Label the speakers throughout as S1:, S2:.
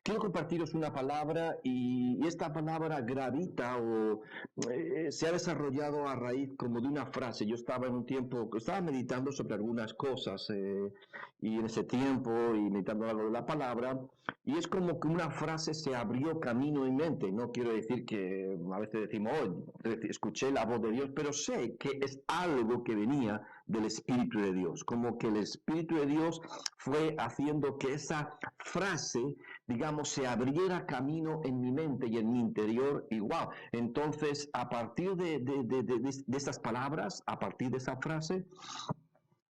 S1: Quiero compartiros una palabra y esta palabra gravita o se ha desarrollado a raíz como de una frase. Yo estaba en un tiempo, estaba meditando sobre algunas cosas y en ese tiempo y meditando algo de la palabra y es como que una frase se abrió camino en mente. No quiero decir que a veces decimos, oh, escuché la voz de Dios, pero sé que es algo que venía del Espíritu de Dios, como que el Espíritu de Dios fue haciendo que esa frase, digamos, se abriera camino en mi mente y en mi interior y wow. Entonces, a partir de esas palabras, a partir de esa frase,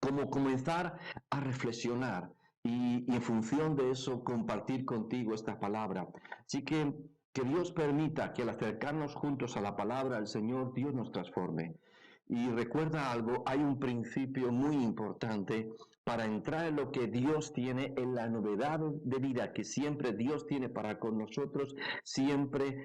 S1: como comenzar a reflexionar y en función de eso compartir contigo esta palabra. Así que Dios permita que al acercarnos juntos a la palabra del Señor, Dios nos transforme. Y recuerda algo, hay un principio muy importante para entrar en lo que Dios tiene, en la novedad de vida que siempre Dios tiene para con nosotros, siempre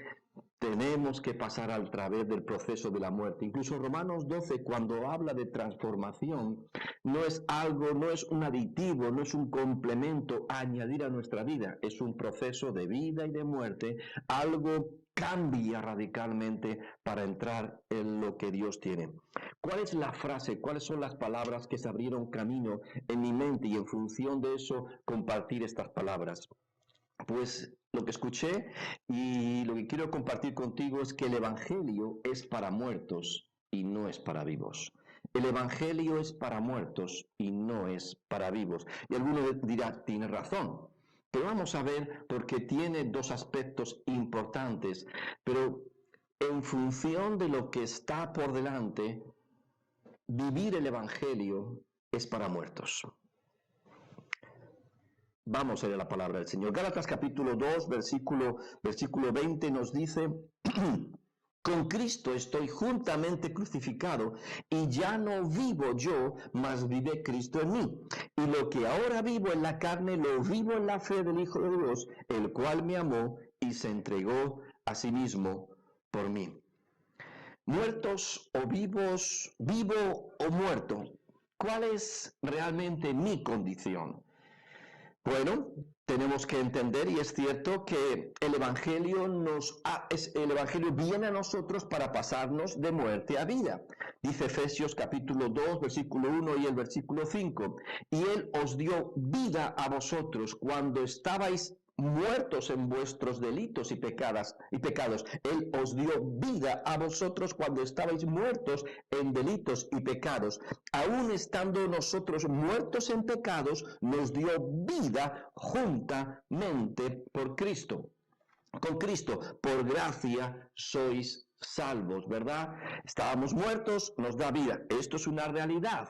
S1: tenemos que pasar a través del proceso de la muerte. Incluso Romanos 12, cuando habla de transformación, no es algo, no es un aditivo, no es un complemento a añadir a nuestra vida, es un proceso de vida y de muerte, algo cambia radicalmente para entrar en lo que Dios tiene. ¿Cuál es la frase? ¿Cuáles son las palabras que se abrieron camino en mi mente y en función de eso compartir estas palabras? Pues lo que escuché y lo que quiero compartir contigo es que el Evangelio es para muertos y no es para vivos. El Evangelio es para muertos y no es para vivos. Y alguno dirá, tiene razón. Pero vamos a ver porque tiene dos aspectos importantes. Pero en función de lo que está por delante, vivir el Evangelio es para muertos. Vamos a ir a la palabra del Señor. Gálatas capítulo 2, versículo 20 nos dice, con Cristo estoy juntamente crucificado y ya no vivo yo, mas vive Cristo en mí. Y lo que ahora vivo en la carne, lo vivo en la fe del Hijo de Dios, el cual me amó y se entregó a sí mismo por mí. Muertos o vivos, vivo o muerto, ¿cuál es realmente mi condición? Bueno, tenemos que entender, y es cierto, que el Evangelio el Evangelio viene a nosotros para pasarnos de muerte a vida. Dice Efesios capítulo 2, versículo 1 y el versículo 5. Y Él os dio vida a vosotros cuando estabais muertos en vuestros delitos y pecados. Él os dio vida a vosotros cuando estabais muertos en delitos y pecados. Aún estando nosotros muertos en pecados, nos dio vida juntamente por Cristo. Con Cristo, por gracia sois salvos, ¿verdad? Estábamos muertos, nos da vida. Esto es una realidad.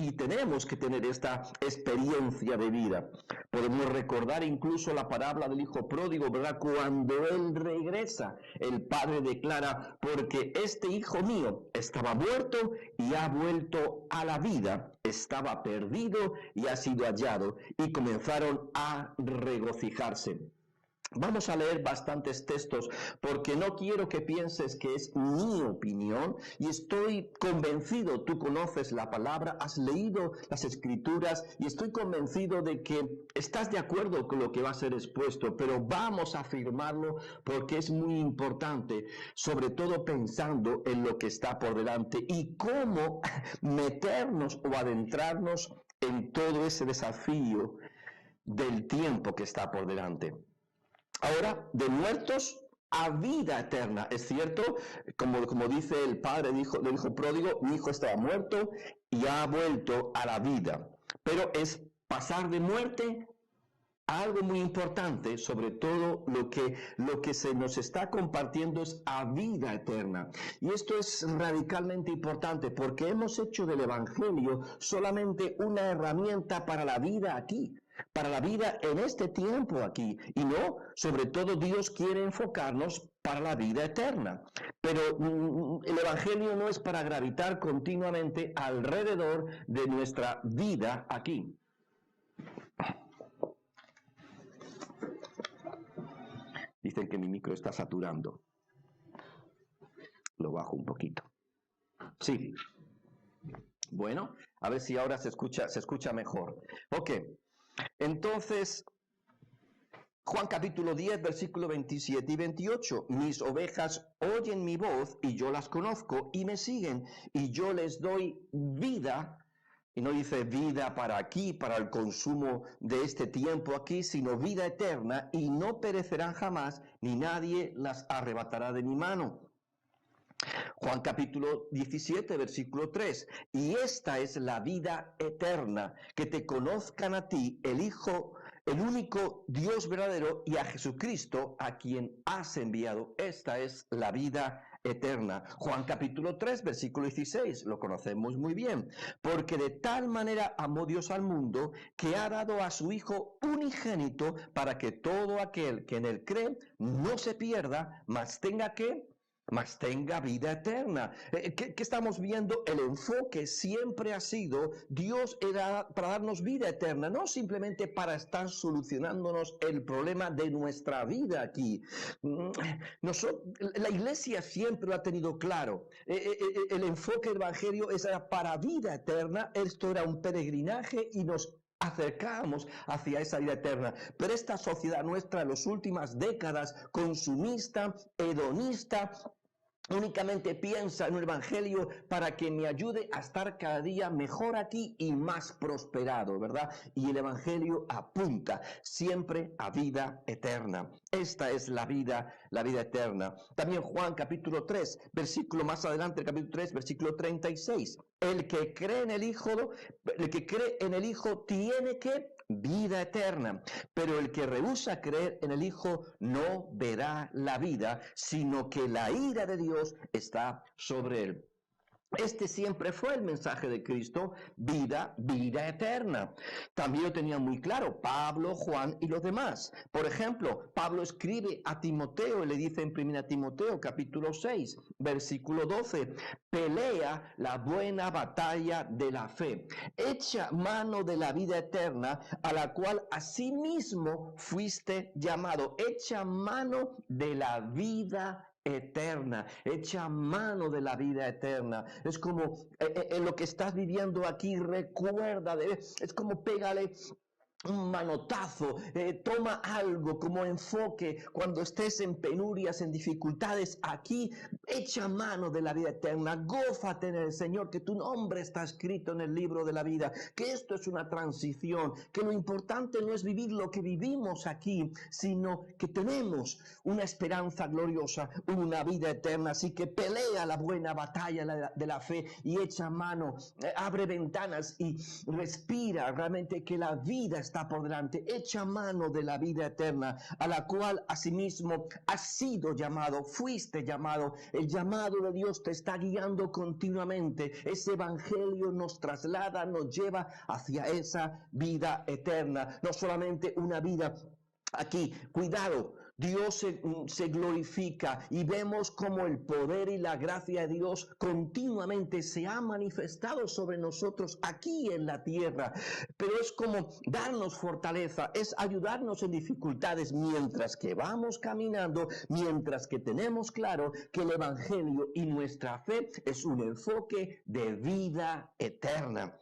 S1: Y tenemos que tener esta experiencia de vida. Podemos recordar incluso la parábola del hijo pródigo, ¿verdad? Cuando él regresa, el padre declara, porque este hijo mío estaba muerto y ha vuelto a la vida, estaba perdido y ha sido hallado. Y comenzaron a regocijarse. Vamos a leer bastantes textos porque no quiero que pienses que es mi opinión y estoy convencido, tú conoces la palabra, has leído las escrituras y estoy convencido de que estás de acuerdo con lo que va a ser expuesto, pero vamos a afirmarlo porque es muy importante, sobre todo pensando en lo que está por delante y cómo meternos o adentrarnos en todo ese desafío del tiempo que está por delante. Ahora, de muertos a vida eterna. Es cierto, como dice el padre del hijo pródigo, mi hijo estaba muerto y ha vuelto a la vida. Pero es pasar de muerte a algo muy importante, sobre todo lo que se nos está compartiendo es a vida eterna. Y esto es radicalmente importante porque hemos hecho del Evangelio solamente una herramienta para la vida aquí, para la vida en este tiempo aquí, y no, sobre todo Dios quiere enfocarnos para la vida eterna. Pero el Evangelio no es para gravitar continuamente alrededor de nuestra vida aquí. Dicen que mi micro está saturando. Lo bajo un poquito. Sí. Bueno, a ver si ahora se escucha mejor. Ok. Entonces, Juan capítulo 10, versículo 27 y 28. Mis ovejas oyen mi voz y yo las conozco y me siguen y yo les doy vida. Y no dice vida para aquí, para el consumo de este tiempo aquí, sino vida eterna y no perecerán jamás, ni nadie las arrebatará de mi mano. Juan capítulo 17, versículo 3. Y esta es la vida eterna, que te conozcan a ti, el Hijo, el único Dios verdadero, y a Jesucristo, a quien has enviado. Esta es la vida eterna. Juan capítulo 3, versículo 16, lo conocemos muy bien. Porque de tal manera amó Dios al mundo, que ha dado a su Hijo unigénito, para que todo aquel que en él cree no se pierda, mas tenga vida eterna. ¿Qué estamos viendo? El enfoque siempre ha sido, Dios era para darnos vida eterna, no simplemente para estar solucionándonos el problema de nuestra vida aquí. La iglesia siempre lo ha tenido claro. El enfoque del evangelio era para vida eterna. Esto era un peregrinaje y nos acercamos hacia esa vida eterna. Pero esta sociedad nuestra en las últimas décadas, consumista, hedonista, únicamente piensa en un evangelio para que me ayude a estar cada día mejor aquí y más prosperado, ¿verdad? Y el evangelio apunta siempre a vida eterna. Esta es la vida eterna. También Juan capítulo 3, versículo más adelante, capítulo 3, versículo 36. El que cree en el Hijo tiene que vida eterna, pero el que rehúsa creer en el Hijo no verá la vida, sino que la ira de Dios está sobre él. Este siempre fue el mensaje de Cristo, vida eterna. También lo tenía muy claro Pablo, Juan y los demás. Por ejemplo, Pablo escribe a Timoteo y le dice en 1 Timoteo capítulo 6, versículo 12, pelea la buena batalla de la fe, echa mano de la vida eterna, a la cual asimismo fuiste llamado. Echa mano de la vida eterna, echa mano de la vida eterna. Es como en lo que estás viviendo aquí, recuerda, es como pégale un manotazo, toma algo como enfoque cuando estés en penurias, en dificultades. Aquí echa mano de la vida eterna, gózate en el Señor, que tu nombre está escrito en el libro de la vida, que esto es una transición, que lo importante no es vivir lo que vivimos aquí, sino que tenemos una esperanza gloriosa, una vida eterna. Así que pelea la buena batalla de la fe y echa mano, abre ventanas y respira realmente que la vida está por delante. Echa mano de la vida eterna, a la cual asimismo has sido llamado, fuiste llamado. El llamado de Dios te está guiando continuamente. Ese evangelio nos traslada, nos lleva hacia esa vida eterna. No solamente una vida aquí, cuidado, Dios se glorifica y vemos como el poder y la gracia de Dios continuamente se ha manifestado sobre nosotros aquí en la tierra. Pero es como darnos fortaleza, es ayudarnos en dificultades mientras que vamos caminando, mientras que tenemos claro que el evangelio y nuestra fe es un enfoque de vida eterna.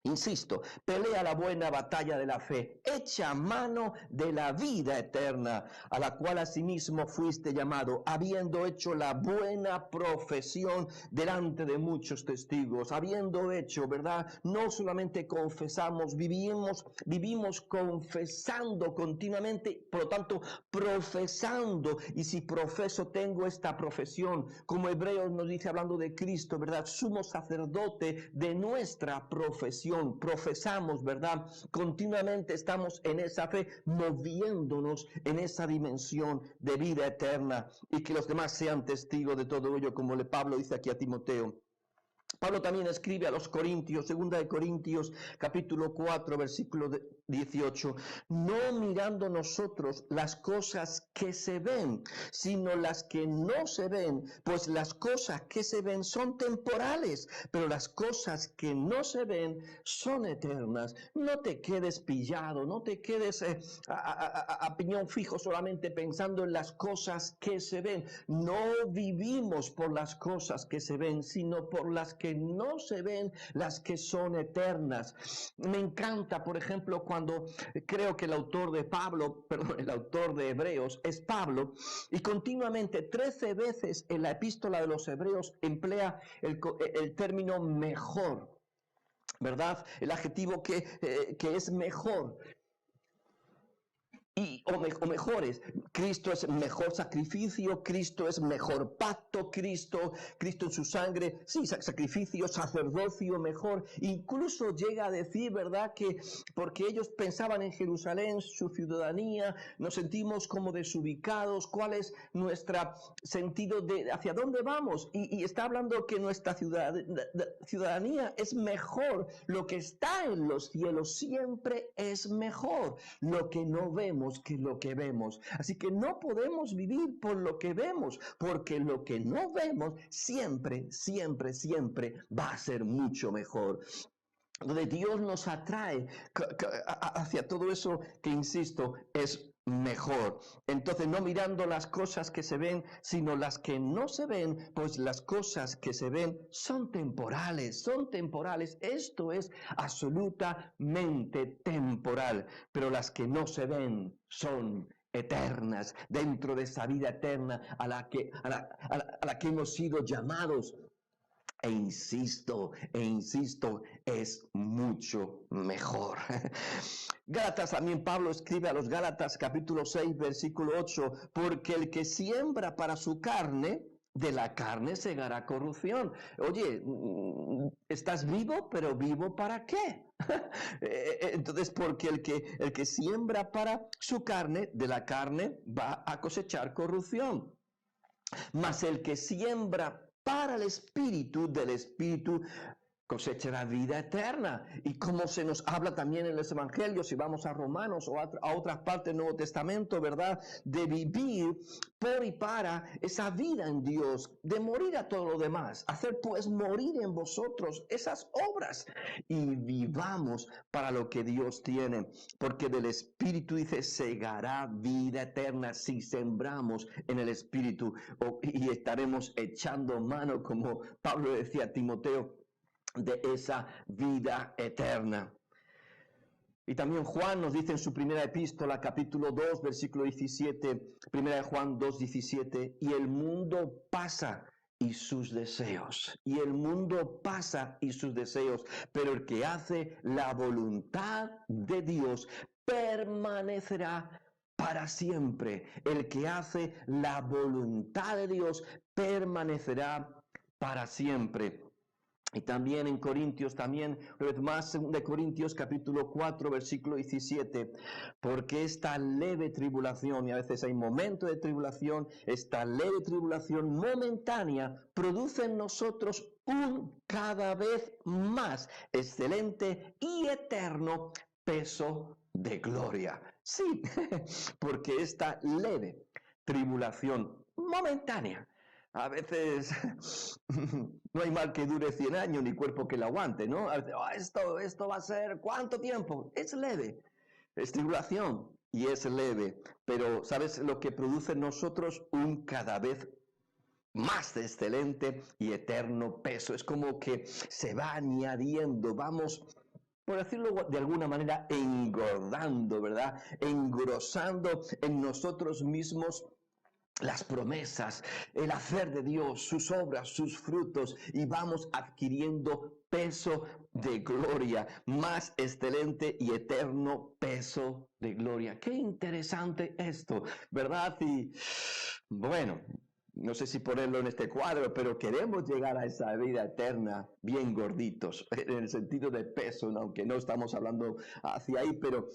S1: Insisto, pelea la buena batalla de la fe, echa mano de la vida eterna, a la cual asimismo fuiste llamado, habiendo hecho la buena profesión delante de muchos testigos, habiendo hecho, ¿verdad? No solamente confesamos, vivimos confesando continuamente, por lo tanto, profesando. Y si profeso, tengo esta profesión, como Hebreos nos dice hablando de Cristo, ¿verdad? Sumo sacerdote de nuestra profesión. Profesamos, ¿verdad? Continuamente estamos en esa fe, moviéndonos en esa dimensión de vida eterna, y que los demás sean testigos de todo ello, como Pablo dice aquí a Timoteo. Pablo también escribe a los Corintios, 2 de Corintios, capítulo 4, versículo 18, no mirando nosotros las cosas que se ven, sino las que no se ven, pues las cosas que se ven son temporales, pero las cosas que no se ven son eternas. No te quedes pillado, no te quedes a piñón fijo solamente pensando en las cosas que se ven. No vivimos por las cosas que se ven, sino por las que no se ven, las que son eternas. Me encanta, por ejemplo, cuando creo que el autor de el autor de Hebreos es Pablo, y continuamente 13 veces en la epístola de los Hebreos emplea el término mejor, ¿verdad? El adjetivo que es mejor. O mejores, Cristo es mejor sacrificio, Cristo es mejor pacto, Cristo en su sangre, sí, sacrificio, sacerdocio mejor. Incluso llega a decir, ¿verdad?, que porque ellos pensaban en Jerusalén, su ciudadanía, nos sentimos como desubicados, cuál es nuestro sentido de hacia dónde vamos. Y está hablando que nuestra ciudadanía es mejor, lo que está en los cielos siempre es mejor, lo que no vemos que lo que vemos. Así que no podemos vivir por lo que vemos, porque lo que no vemos siempre va a ser mucho mejor. Donde Dios nos atrae hacia todo eso que, insisto, es mejor. Entonces, no mirando las cosas que se ven, sino las que no se ven, pues las cosas que se ven son temporales, Esto es absolutamente temporal, pero las que no se ven son eternas, dentro de esa vida eterna a la que hemos sido llamados. E insisto, es mucho mejor. Gálatas, también Pablo escribe a los Gálatas capítulo 6, versículo 8, porque el que siembra para su carne, de la carne segará corrupción. Oye, estás vivo, pero ¿vivo para qué? Entonces, porque el que siembra para su carne, de la carne va a cosechar corrupción. Mas el que siembra para el Espíritu, del Espíritu cosechará vida eterna. Y como se nos habla también en los Evangelios, si vamos a Romanos o a otras partes del Nuevo Testamento, ¿verdad?, de vivir por y para esa vida en Dios, de morir a todo lo demás, hacer pues morir en vosotros esas obras y vivamos para lo que Dios tiene, porque del Espíritu, dice, segará vida eterna si sembramos en el Espíritu, y estaremos echando mano, como Pablo decía a Timoteo, de esa vida eterna. Y también Juan nos dice en su primera epístola, capítulo 2, versículo 17, primera de Juan 2, 17, y el mundo pasa y sus deseos, pero el que hace la voluntad de Dios permanecerá para siempre. El que hace la voluntad de Dios permanecerá para siempre. Y también en Corintios, una vez más, de Corintios capítulo 4, versículo 17, porque esta leve tribulación, y a veces hay momentos de tribulación, esta leve tribulación momentánea produce en nosotros un cada vez más excelente y eterno peso de gloria. Sí, porque esta leve tribulación momentánea, a veces no hay mal que dure 100 años ni cuerpo que lo aguante, ¿no? A veces, esto va a ser ¿cuánto tiempo? Es leve, es tribulación y es leve, pero ¿sabes lo que produce en nosotros? Un cada vez más excelente y eterno peso. Es como que se va añadiendo, vamos, por decirlo de alguna manera, engordando, ¿verdad? Engrosando en nosotros mismos las promesas, el hacer de Dios, sus obras, sus frutos, y vamos adquiriendo peso de gloria, más excelente y eterno peso de gloria. Qué interesante esto, ¿verdad? Y bueno, no sé si ponerlo en este cuadro, pero queremos llegar a esa vida eterna bien gorditos, en el sentido de peso, ¿no? Aunque no estamos hablando hacia ahí, pero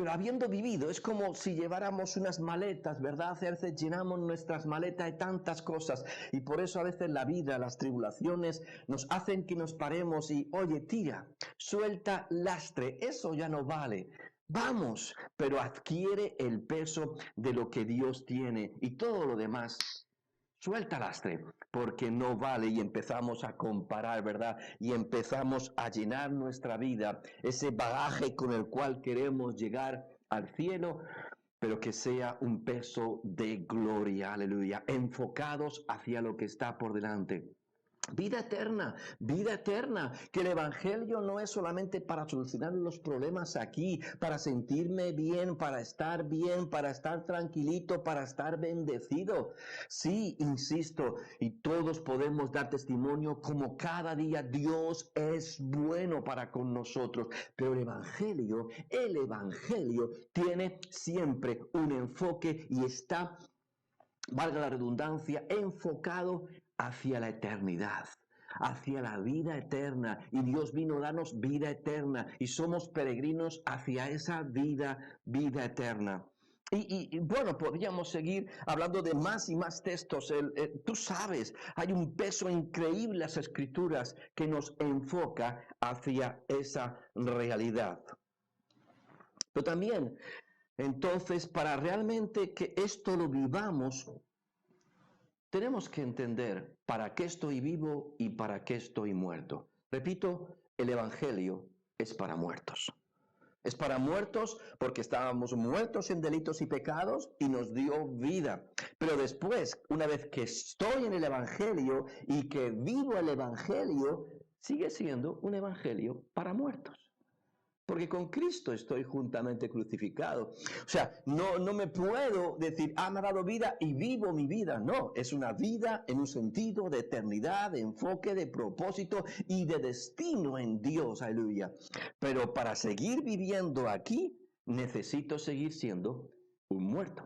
S1: habiendo vivido, es como si lleváramos unas maletas, ¿verdad? A veces llenamos nuestras maletas de tantas cosas, y por eso a veces la vida, las tribulaciones nos hacen que nos paremos y, oye, tira, suelta lastre, eso ya no vale. Vamos, pero adquiere el peso de lo que Dios tiene, y todo lo demás suelta lastre, porque no vale, y empezamos a comparar, ¿verdad? Y empezamos a llenar nuestra vida, ese bagaje con el cual queremos llegar al cielo, pero que sea un peso de gloria, aleluya, enfocados hacia lo que está por delante. vida eterna, que el Evangelio no es solamente para solucionar los problemas aquí, para sentirme bien, para estar tranquilito, para estar bendecido. Sí, insisto, y todos podemos dar testimonio como cada día Dios es bueno para con nosotros, pero el Evangelio tiene siempre un enfoque y está, valga la redundancia, enfocado hacia la eternidad, hacia la vida eterna. Y Dios vino a darnos vida eterna y somos peregrinos hacia esa vida eterna. Y bueno, podríamos seguir hablando de más y más textos. Tú sabes, hay un peso increíble en las Escrituras que nos enfoca hacia esa realidad. Pero también, entonces, para realmente que esto lo vivamos, tenemos que entender para qué estoy vivo y para qué estoy muerto. Repito, el Evangelio es para muertos. Es para muertos porque estábamos muertos en delitos y pecados y nos dio vida. Pero después, una vez que estoy en el Evangelio y que vivo el Evangelio, sigue siendo un Evangelio para muertos. Porque con Cristo estoy juntamente crucificado. O sea, no me puedo decir, me ha dado vida y vivo mi vida. No, es una vida en un sentido de eternidad, de enfoque, de propósito y de destino en Dios. Aleluya. Pero para seguir viviendo aquí, necesito seguir siendo un muerto.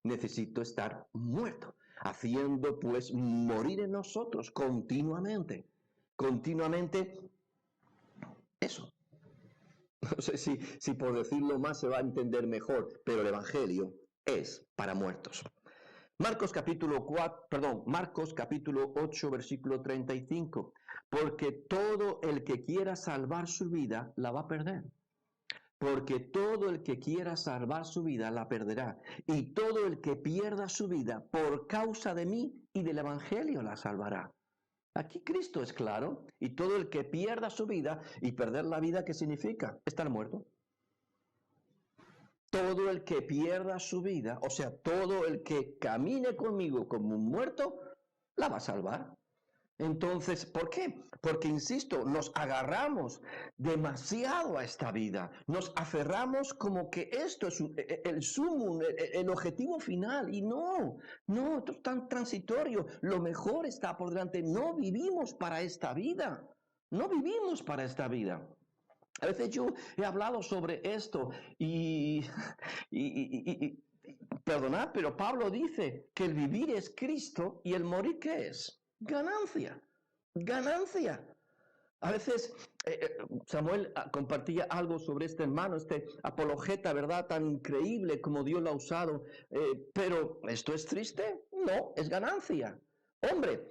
S1: Necesito estar muerto, haciendo pues morir en nosotros continuamente. Continuamente eso. No sé si por decirlo más se va a entender mejor, pero el Evangelio es para muertos. Marcos capítulo 8, versículo 35. Porque todo el que quiera salvar su vida, la va a perder. Porque todo el que quiera salvar su vida, la perderá. Y todo el que pierda su vida por causa de mí y del Evangelio, la salvará. Aquí Cristo es claro, y todo el que pierda su vida, y perder la vida, ¿qué significa? Estar muerto. Todo el que pierda su vida, o sea, todo el que camine conmigo como un muerto, la va a salvar. Entonces, ¿por qué? Porque, insisto, nos agarramos demasiado a esta vida, nos aferramos como que esto es el sumum, el objetivo final, y no, esto es tan transitorio, lo mejor está por delante, no vivimos para esta vida, no vivimos para esta vida. A veces yo he hablado sobre esto y perdonad, pero Pablo dice que el vivir es Cristo y el morir, ¿qué es? Ganancia, ganancia. A veces Samuel compartía algo sobre este hermano, este apologeta, ¿verdad? Tan increíble como Dios lo ha usado. Pero, ¿esto es triste? No, es ganancia. Hombre,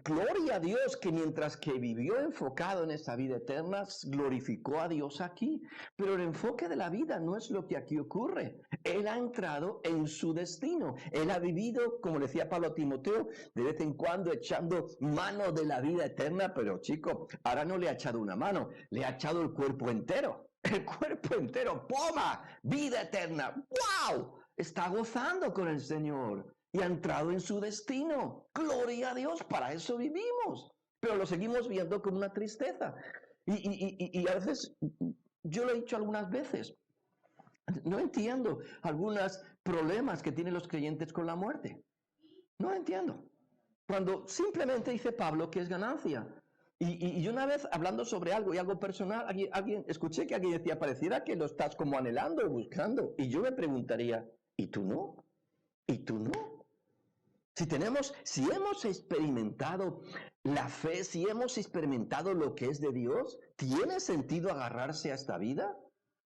S1: gloria a Dios que mientras que vivió enfocado en esa vida eterna, glorificó a Dios aquí. Pero el enfoque de la vida no es lo que aquí ocurre. Él ha entrado en su destino. Él ha vivido, como decía Pablo a Timoteo, de vez en cuando echando mano de la vida eterna. Pero chico, ahora no le ha echado una mano, le ha echado el cuerpo entero. El cuerpo entero, ¡poma! Vida eterna. ¡Wow! Está gozando con el Señor y ha entrado en su destino. Gloria a Dios, para eso vivimos. Pero lo seguimos viendo con una tristeza. Y a veces, yo lo he dicho algunas veces, no entiendo algunos problemas que tienen los creyentes con la muerte. No entiendo. Cuando simplemente dice Pablo que es ganancia. Y una vez hablando sobre algo y algo personal, escuché que alguien decía, pareciera que lo estás como anhelando o buscando. Y yo me preguntaría, ¿y tú no? ¿Y tú no? Si hemos experimentado la fe, si hemos experimentado lo que es de Dios, ¿tiene sentido agarrarse a esta vida?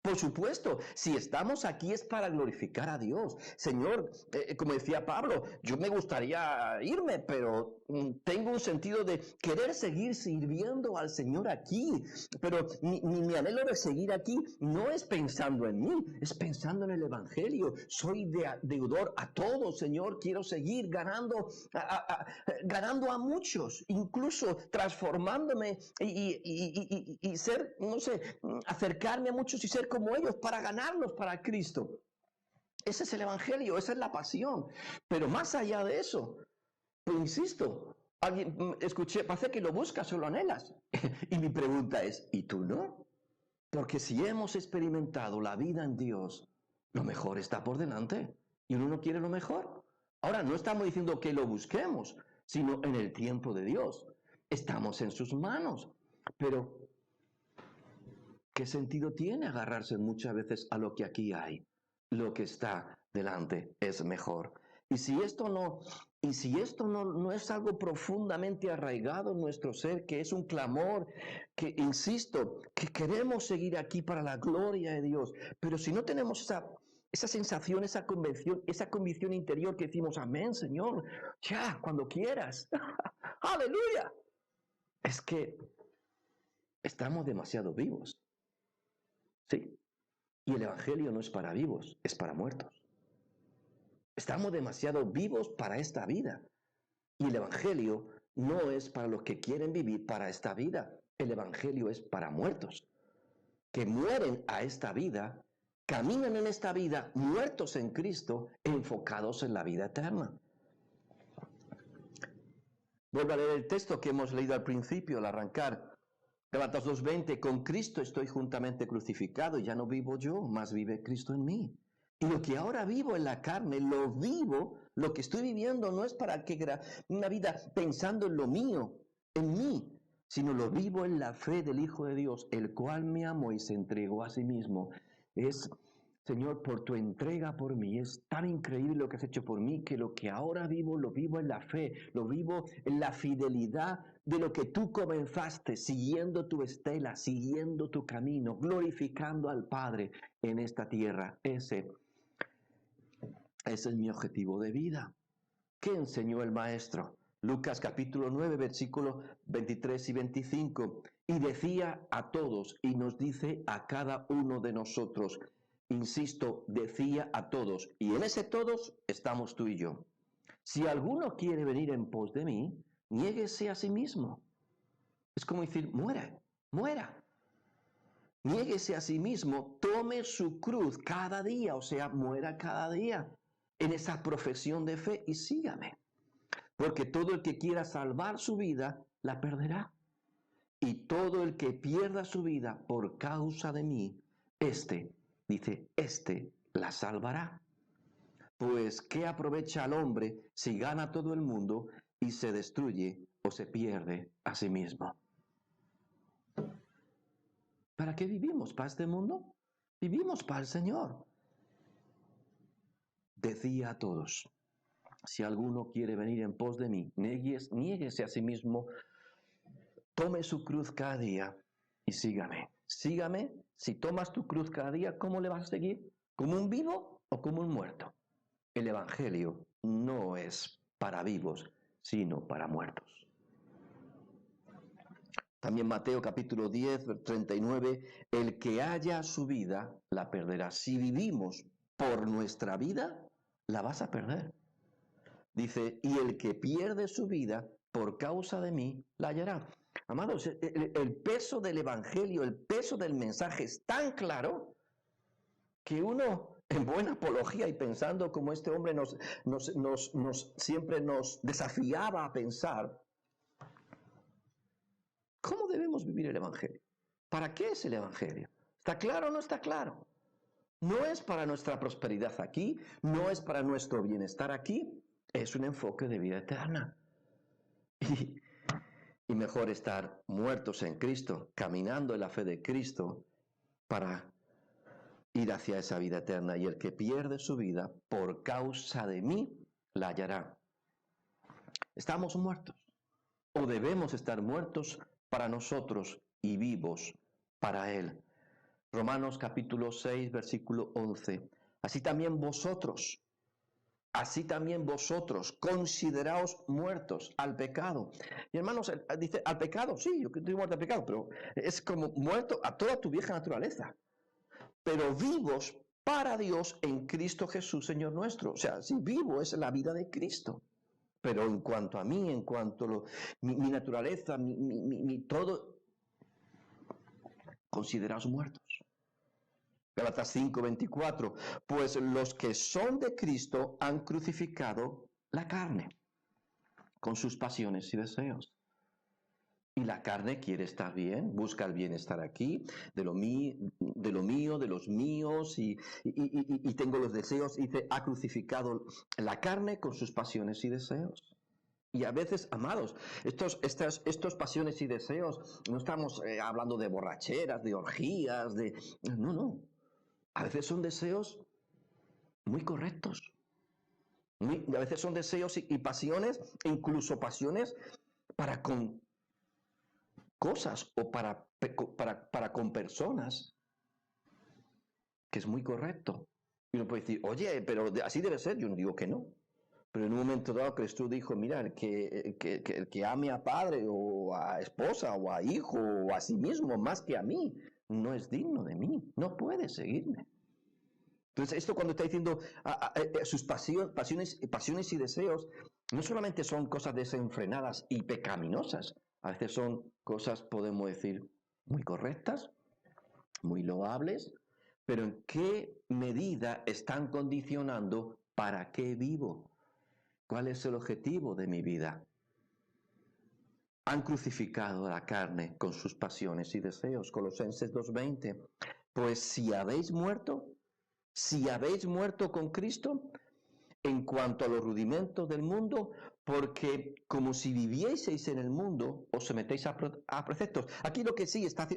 S1: Por supuesto, si estamos aquí es para glorificar a Dios. Señor, como decía Pablo, yo me gustaría irme, pero tengo un sentido de querer seguir sirviendo al Señor aquí. Pero mi anhelo de seguir aquí no es pensando en mí, es pensando en el Evangelio. Soy deudor a todos, Señor. Quiero seguir ganando a muchos, incluso transformándome y ser, no sé, acercarme a muchos y ser como ellos para ganarlos para Cristo. Ese es el Evangelio, esa es la pasión. Pero más allá de eso, pues insisto, Alguien, escuché, parece que lo buscas o lo anhelas. Y mi pregunta es, ¿y tú no? Porque si hemos experimentado la vida en Dios, lo mejor está por delante. Y uno no quiere lo mejor. Ahora, no estamos diciendo que lo busquemos, sino en el tiempo de Dios. Estamos en sus manos. Pero, ¿qué sentido tiene agarrarse muchas veces a lo que aquí hay? Lo que está delante es mejor. Y si esto no es algo profundamente arraigado en nuestro ser, que es un clamor, que insisto, que queremos seguir aquí para la gloria de Dios, pero si no tenemos esa sensación, esa convicción interior que decimos, amén, Señor, ya, cuando quieras, aleluya, es que estamos demasiado vivos, ¿sí? Y el Evangelio no es para vivos, es para muertos. Estamos demasiado vivos para esta vida. Y el Evangelio no es para los que quieren vivir para esta vida. El Evangelio es para muertos, que mueren a esta vida, caminan en esta vida, muertos en Cristo, enfocados en la vida eterna. Vuelvo a leer el texto que hemos leído al principio, al arrancar. Gálatas 2:20, con Cristo estoy juntamente crucificado, ya no vivo yo, mas vive Cristo en mí. Y lo que ahora vivo en la carne, lo vivo, lo que estoy viviendo no es para que una vida pensando en lo mío, en mí, sino lo vivo en la fe del Hijo de Dios, el cual me amó y se entregó a sí mismo. Es, Señor, por tu entrega por mí, es tan increíble lo que has hecho por mí, que lo que ahora vivo, lo vivo en la fe, lo vivo en la fidelidad de lo que tú comenzaste, siguiendo tu estela, siguiendo tu camino, glorificando al Padre en esta tierra. Ese es mi objetivo de vida. ¿Qué enseñó el Maestro? Lucas capítulo 9, versículos 23 y 25. Y decía a todos, y nos dice a cada uno de nosotros, insisto, decía a todos, y en ese todos estamos tú y yo. Si alguno quiere venir en pos de mí, niéguese a sí mismo. Es como decir, muera, muera. Niéguese a sí mismo, tome su cruz cada día, o sea, muera cada día en esa profesión de fe y sígame. Porque todo el que quiera salvar su vida, la perderá. Y todo el que pierda su vida por causa de mí, dice, la salvará. Pues, ¿qué aprovecha al hombre si gana todo el mundo y se destruye o se pierde a sí mismo? ¿Para qué vivimos? ¿Para este mundo? Vivimos para el Señor. Decía a todos, si alguno quiere venir en pos de mí, niéguese a sí mismo, tome su cruz cada día y sígame. Sígame, si tomas tu cruz cada día, ¿cómo le vas a seguir? ¿Como un vivo o como un muerto? El Evangelio no es para vivos, sino para muertos. También Mateo capítulo 10, 39, el que haya su vida, la perderá. Si vivimos por nuestra vida, la vas a perder. Dice, y el que pierde su vida por causa de mí, la hallará. Amados, el peso del Evangelio, el peso del mensaje es tan claro que uno, en buena apología y pensando como este hombre siempre nos desafiaba a pensar, ¿cómo debemos vivir el Evangelio? ¿Para qué es el Evangelio? ¿Está claro o no está claro? No es para nuestra prosperidad aquí, no es para nuestro bienestar aquí, es un enfoque de vida eterna. Y mejor estar muertos en Cristo, caminando en la fe de Cristo, para ir hacia esa vida eterna. Y el que pierde su vida por causa de mí, la hallará. ¿Estamos muertos? ¿O debemos estar muertos para nosotros y vivos para Él? Romanos capítulo 6, versículo 11. Así también vosotros, consideraos muertos al pecado. Y hermanos, dice, al pecado, sí, yo estoy muerto al pecado, pero es como muerto a toda tu vieja naturaleza. Pero vivos para Dios en Cristo Jesús, Señor nuestro. O sea, si vivo es la vida de Cristo. Pero en cuanto a mí, en cuanto a mi naturaleza, mi todo, consideraos muertos. Gálatas 5:24, pues los que son de Cristo han crucificado la carne con sus pasiones y deseos. Y la carne quiere estar bien, busca el bienestar aquí, de lo mío, de los míos, y tengo los deseos, y ha crucificado la carne con sus pasiones y deseos. Y a veces, amados, estos pasiones y deseos, no estamos hablando de borracheras, de orgías, no. A veces son deseos muy correctos. A veces son deseos y pasiones, incluso pasiones para con cosas o para con personas, que es muy correcto. Y uno puede decir, oye, pero así debe ser. Yo no digo que no. Pero en un momento dado Cristo dijo, mira, el que ame a padre o a esposa o a hijo o a sí mismo más que a mí, no es digno de mí, no puede seguirme. Entonces esto cuando está diciendo sus pasiones y deseos, no solamente son cosas desenfrenadas y pecaminosas, a veces son cosas, podemos decir, muy correctas, muy loables, pero ¿en qué medida están condicionando para qué vivo? ¿Cuál es el objetivo de mi vida? Han crucificado la carne con sus pasiones y deseos. Colosenses 2:20. Pues si habéis muerto con Cristo, en cuanto a los rudimentos del mundo, porque como si vivieseis en el mundo, os sometéis a preceptos. Aquí lo que sí está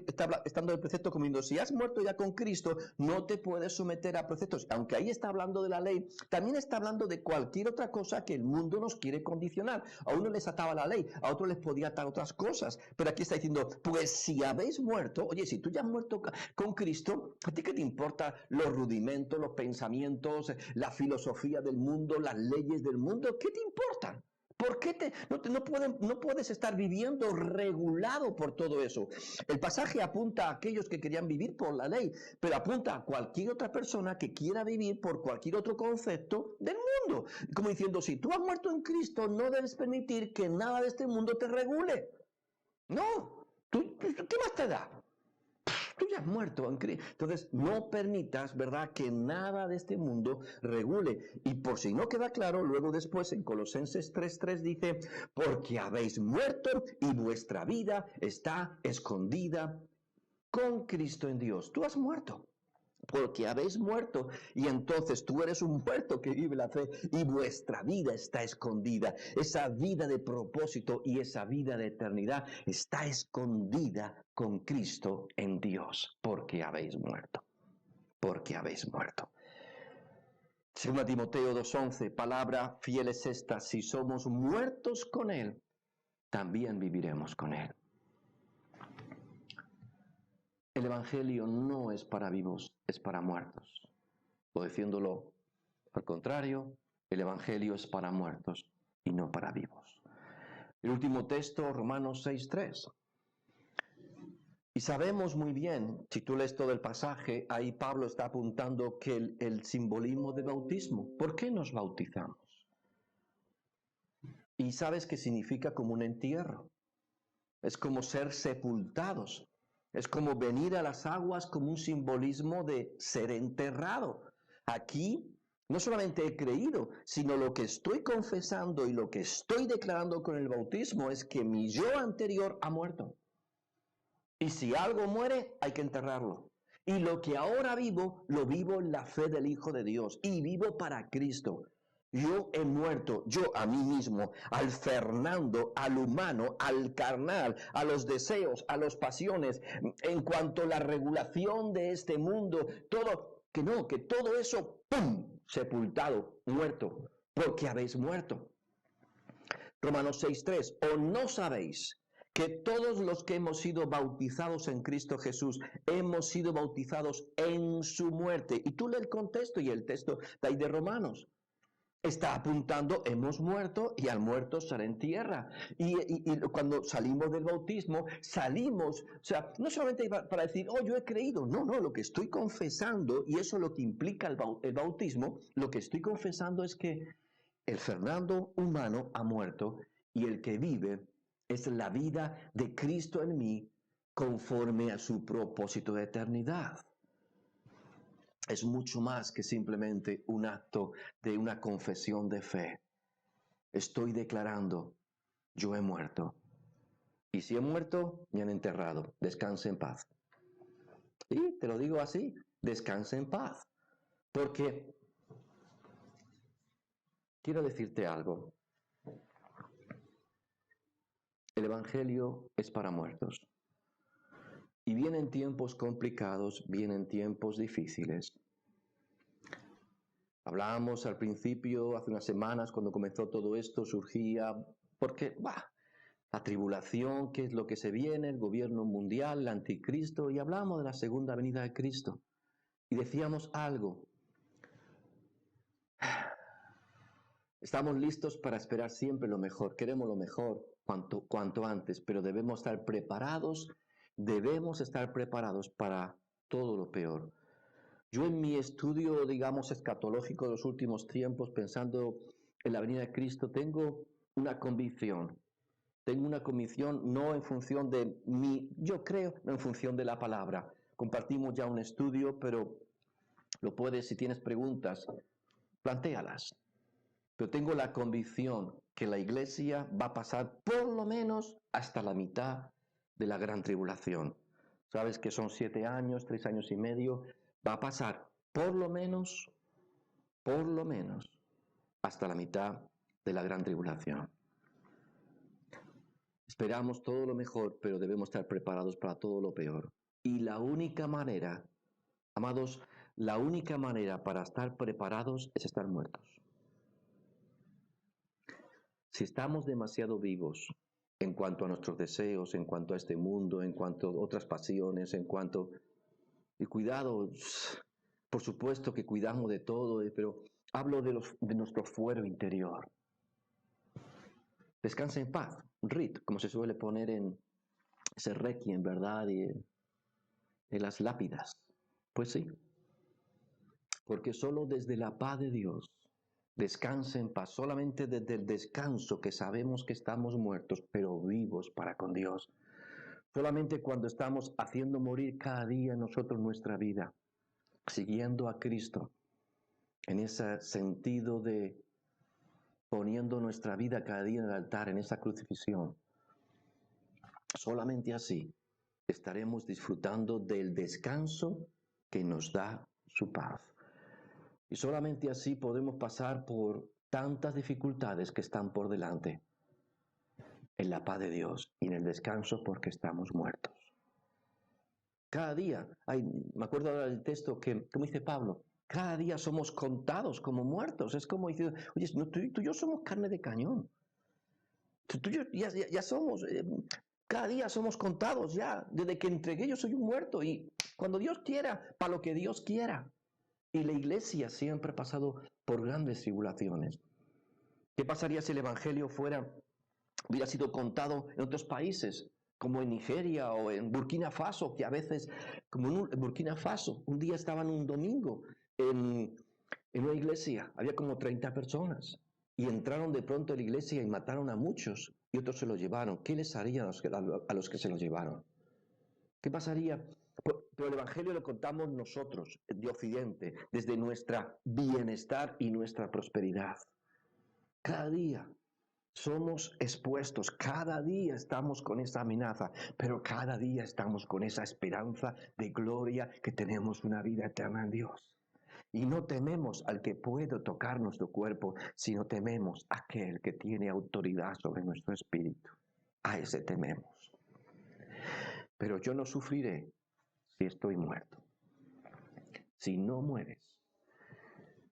S1: dando el precepto como diciendo, si has muerto ya con Cristo, no te puedes someter a preceptos. Aunque ahí está hablando de la ley, también está hablando de cualquier otra cosa que el mundo nos quiere condicionar. A uno les ataba la ley, a otro les podía atar otras cosas. Pero aquí está diciendo, pues si habéis muerto, oye, si tú ya has muerto con Cristo, ¿a ti qué te importa los rudimentos, los pensamientos, la filosofía del mundo, las leyes del mundo? ¿Qué te importan? ¿Por qué no puedes estar viviendo regulado por todo eso? El pasaje apunta a aquellos que querían vivir por la ley, pero apunta a cualquier otra persona que quiera vivir por cualquier otro concepto del mundo. Como diciendo, si tú has muerto en Cristo, no debes permitir que nada de este mundo te regule. No, ¿qué más te da? Tú ya has muerto en Cristo. Entonces, no permitas, ¿verdad?, que nada de este mundo regule. Y por si no queda claro, luego después en Colosenses 3:3 dice, porque habéis muerto y vuestra vida está escondida con Cristo en Dios. Tú has muerto. Porque habéis muerto y entonces tú eres un muerto que vive la fe y vuestra vida está escondida. Esa vida de propósito y esa vida de eternidad está escondida con Cristo en Dios, porque habéis muerto. Porque habéis muerto. Según Timoteo 2:11, palabra fiel es esta, si somos muertos con Él, también viviremos con Él. El Evangelio no es para vivos, es para muertos. O diciéndolo al contrario, el Evangelio es para muertos y no para vivos. El último texto, Romanos 6:3. Y sabemos muy bien, si tú lees todo el pasaje, ahí Pablo está apuntando que el simbolismo de bautismo. ¿Por qué nos bautizamos? Y sabes que significa como un entierro. Es como ser sepultados. Es como venir a las aguas como un simbolismo de ser enterrado. Aquí no solamente he creído, sino lo que estoy confesando y lo que estoy declarando con el bautismo es que mi yo anterior ha muerto. Y si algo muere, hay que enterrarlo. Y lo que ahora vivo, lo vivo en la fe del Hijo de Dios. Y vivo para Cristo. Yo he muerto, yo a mí mismo, al Fernando, al humano, al carnal, a los deseos, a las pasiones, en cuanto a la regulación de este mundo, todo, que todo eso, ¡pum!, sepultado, muerto, porque habéis muerto. Romanos 6:3, ¿o no sabéis que todos los que hemos sido bautizados en Cristo Jesús, hemos sido bautizados en su muerte? Y tú lees el contexto y el texto de ahí de Romanos. Está apuntando, hemos muerto y al muerto será en tierra. Y cuando salimos del bautismo, salimos, o sea, no solamente para decir, oh, yo he creído, no, lo que estoy confesando, y eso es lo que implica el bautismo, lo que estoy confesando es que el Fernando humano ha muerto y el que vive es la vida de Cristo en mí conforme a su propósito de eternidad. Es mucho más que simplemente un acto de una confesión de fe. Estoy declarando yo he muerto. Y si he muerto, me han enterrado. Descanse en paz. Y te lo digo así, descanse en paz. Porque quiero decirte algo. El Evangelio es para muertos. Y vienen tiempos complicados, vienen tiempos difíciles. Hablábamos al principio, hace unas semanas, cuando comenzó todo esto, surgía, porque, la tribulación, qué es lo que se viene, el gobierno mundial, el anticristo, y hablamos de la segunda venida de Cristo. Y decíamos algo. Estamos listos para esperar siempre lo mejor, queremos lo mejor cuanto antes, pero debemos estar preparados para todo lo peor. Yo en mi estudio, digamos, escatológico de los últimos tiempos, pensando en la venida de Cristo, tengo una convicción no en función de yo creo, no en función de la palabra. Compartimos ya un estudio, pero lo puedes, si tienes preguntas, plantéalas. Pero tengo la convicción que la iglesia va a pasar por lo menos hasta la mitad de la gran tribulación. Sabes que son 7 años, 3 años y medio. Va a pasar por lo menos, hasta la mitad de la gran tribulación. Esperamos todo lo mejor, pero debemos estar preparados para todo lo peor. Y la única manera, amados, la única manera para estar preparados es estar muertos. Si estamos demasiado vivos en cuanto a nuestros deseos, en cuanto a este mundo, en cuanto a otras pasiones, y cuidado, por supuesto que cuidamos de todo, pero hablo de nuestro fuero interior. Descansa en paz, RIT, como se suele poner en ese requiem, ¿verdad? Y en las lápidas. Pues sí, porque solo desde la paz de Dios, descansa en paz, solamente desde el descanso que sabemos que estamos muertos, pero vivos para con Dios. Solamente cuando estamos haciendo morir cada día nosotros nuestra vida, siguiendo a Cristo, en ese sentido de poniendo nuestra vida cada día en el altar, en esa crucifixión. Solamente así estaremos disfrutando del descanso que nos da su paz. Y solamente así podemos pasar por tantas dificultades que están por delante, en la paz de Dios y en el descanso porque estamos muertos. Cada día, me acuerdo ahora del texto como dice Pablo, cada día somos contados como muertos. Es como decir, oye, tú y yo somos carne de cañón. Tú y yo ya somos, cada día somos contados ya. Desde que entregué yo soy un muerto. Y cuando Dios quiera, para lo que Dios quiera. Y la iglesia siempre ha pasado por grandes tribulaciones. ¿Qué pasaría si el Evangelio hubiera sido contado en otros países, como en Nigeria o en Burkina Faso, que a veces, como en Burkina Faso, un día estaban un domingo en una iglesia, había como 30 personas, y entraron de pronto a la iglesia y mataron a muchos, y otros se los llevaron. ¿Qué les harían a los que se los llevaron? ¿Qué pasaría? Pero el Evangelio lo contamos nosotros, de Occidente, desde nuestra bienestar y nuestra prosperidad. Cada día somos expuestos, cada día estamos con esa amenaza, pero cada día estamos con esa esperanza de gloria que tenemos una vida eterna en Dios. Y no tememos al que puede tocar nuestro cuerpo, sino tememos a aquel que tiene autoridad sobre nuestro espíritu. A ese tememos. Pero yo no sufriré si estoy muerto. Si no mueres,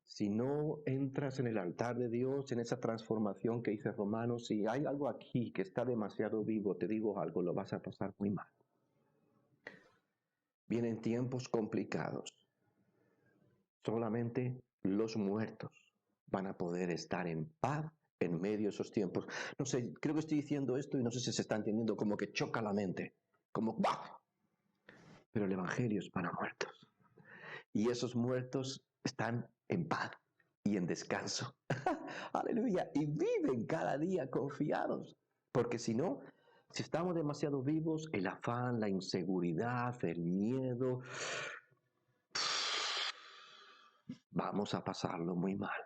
S1: si no entras en el altar de Dios, en esa transformación que dice Romanos, si hay algo aquí que está demasiado vivo, te digo algo, lo vas a pasar muy mal. Vienen tiempos complicados. Solamente los muertos van a poder estar en paz en medio de esos tiempos. No sé, creo que estoy diciendo esto y no sé si se está entendiendo, como que choca la mente, como ¡bah! Pero el Evangelio es para muertos. Y esos muertos están en paz y en descanso. Aleluya. Y viven cada día confiados. Porque si no, si estamos demasiado vivos, el afán, la inseguridad, el miedo, vamos a pasarlo muy mal.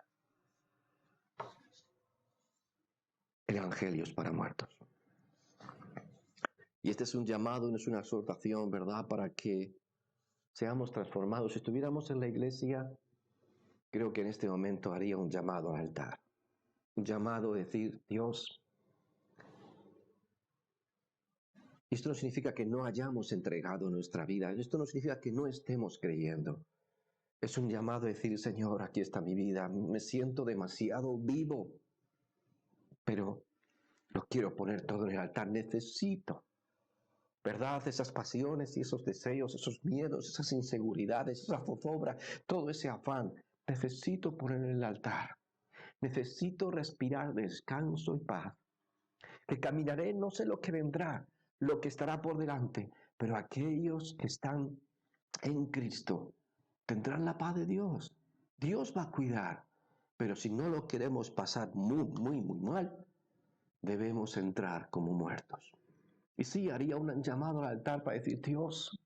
S1: El Evangelio es para muertos. Y este es un llamado, no es una exhortación, ¿verdad?, para que seamos transformados. Si estuviéramos en la iglesia, creo que en este momento haría un llamado al altar. Un llamado a decir, Dios, esto no significa que no hayamos entregado nuestra vida. Esto no significa que no estemos creyendo. Es un llamado a decir, Señor, aquí está mi vida. Me siento demasiado vivo, pero lo quiero poner todo en el altar. Necesito, ¿verdad?, esas pasiones y esos deseos, esos miedos, esas inseguridades, esa zozobra, todo ese afán. Necesito poner en el altar. Necesito respirar descanso y paz. Que caminaré, no sé lo que vendrá, lo que estará por delante, pero aquellos que están en Cristo tendrán la paz de Dios. Dios va a cuidar, pero si no lo queremos pasar muy mal, debemos entrar como muertos. Y sí, haría un llamado al altar para decir, Dios,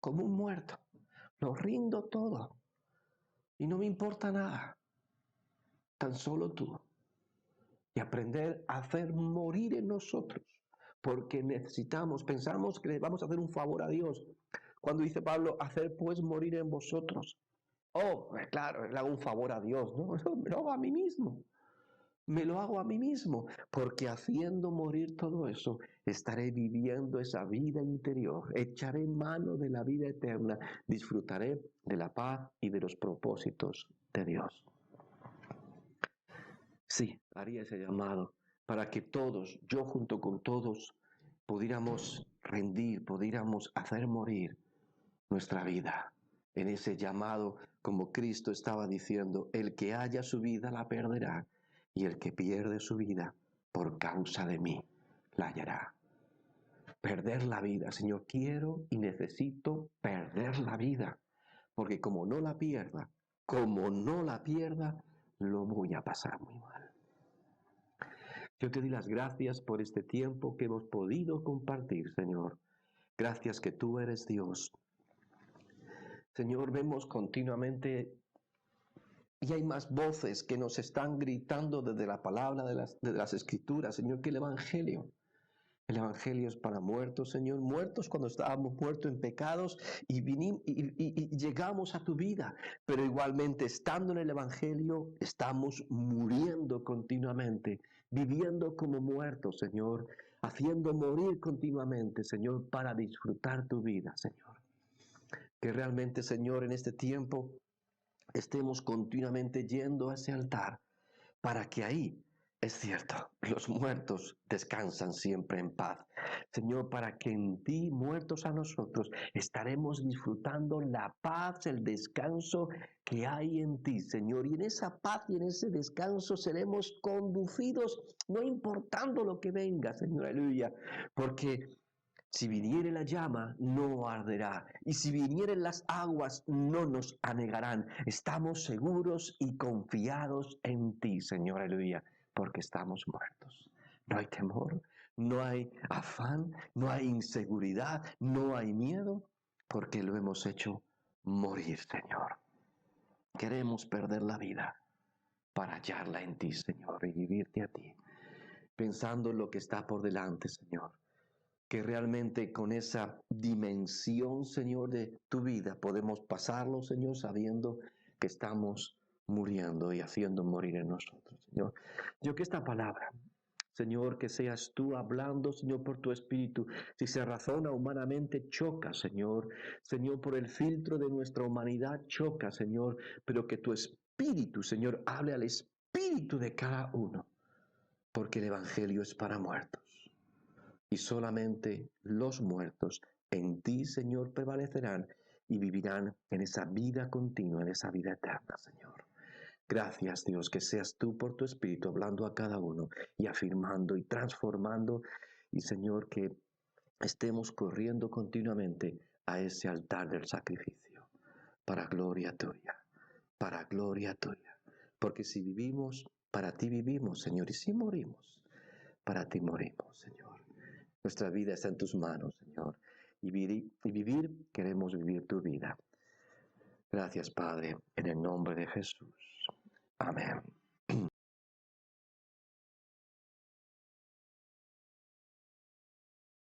S1: como un muerto, lo rindo todo y no me importa nada, tan solo tú. Y aprender a hacer morir en nosotros, porque pensamos que le vamos a hacer un favor a Dios. Cuando dice Pablo, hacer pues morir en vosotros. Oh, claro, le hago un favor a Dios, ¿no? Me lo hago a mí mismo. Me lo hago a mí mismo, porque haciendo morir todo eso, estaré viviendo esa vida interior, echaré mano de la vida eterna, disfrutaré de la paz y de los propósitos de Dios. Sí, haría ese llamado para que todos, yo junto con todos, pudiéramos rendir, pudiéramos hacer morir nuestra vida. En ese llamado, como Cristo estaba diciendo, el que haya su vida la perderá, y el que pierde su vida por causa de mí la hallará. Perder la vida, Señor, quiero y necesito perder la vida, porque como no la pierda, lo voy a pasar muy mal. Yo te doy las gracias por este tiempo que hemos podido compartir, Señor. Gracias que tú eres Dios. Señor, vemos continuamente y hay más voces que nos están gritando desde la palabra de las Escrituras, Señor, que el Evangelio. El Evangelio es para muertos, Señor, muertos cuando estábamos muertos en pecados y llegamos a tu vida. Pero igualmente, estando en el Evangelio, estamos muriendo continuamente, viviendo como muertos, Señor, haciendo morir continuamente, Señor, para disfrutar tu vida, Señor. Que realmente, Señor, en este tiempo estemos continuamente yendo a ese altar para que ahí, es cierto, los muertos descansan siempre en paz. Señor, para que en ti, muertos a nosotros, estaremos disfrutando la paz, el descanso que hay en ti, Señor. Y en esa paz y en ese descanso seremos conducidos, no importando lo que venga, Señor, aleluya, porque si viniere la llama, no arderá. Y si vinieren las aguas, no nos anegarán. Estamos seguros y confiados en ti, Señor, aleluya, porque estamos muertos. No hay temor, no hay afán, no hay inseguridad, no hay miedo, porque lo hemos hecho morir, Señor. Queremos perder la vida para hallarla en ti, Señor, y vivirte a ti, pensando en lo que está por delante, Señor. Que realmente con esa dimensión, Señor, de tu vida podemos pasarlo, Señor, sabiendo que estamos muriendo y haciendo morir en nosotros, Señor. Yo que esta palabra, Señor, que seas tú hablando, Señor, por tu Espíritu. Si se razona humanamente, choca, Señor. Señor, por el filtro de nuestra humanidad, choca, Señor. Pero que tu Espíritu, Señor, hable al espíritu de cada uno. Porque el Evangelio es para muertos. Y solamente los muertos en ti, Señor, prevalecerán y vivirán en esa vida continua, en esa vida eterna, Señor. Gracias, Dios, que seas tú por tu Espíritu hablando a cada uno y afirmando y transformando. Y, Señor, que estemos corriendo continuamente a ese altar del sacrificio, para gloria tuya, para gloria tuya. Porque si vivimos, para ti vivimos, Señor, y si morimos, para ti morimos, Señor. Nuestra vida está en tus manos, Señor. Y vivir, queremos vivir tu vida. Gracias, Padre, en el nombre de Jesús. Amén.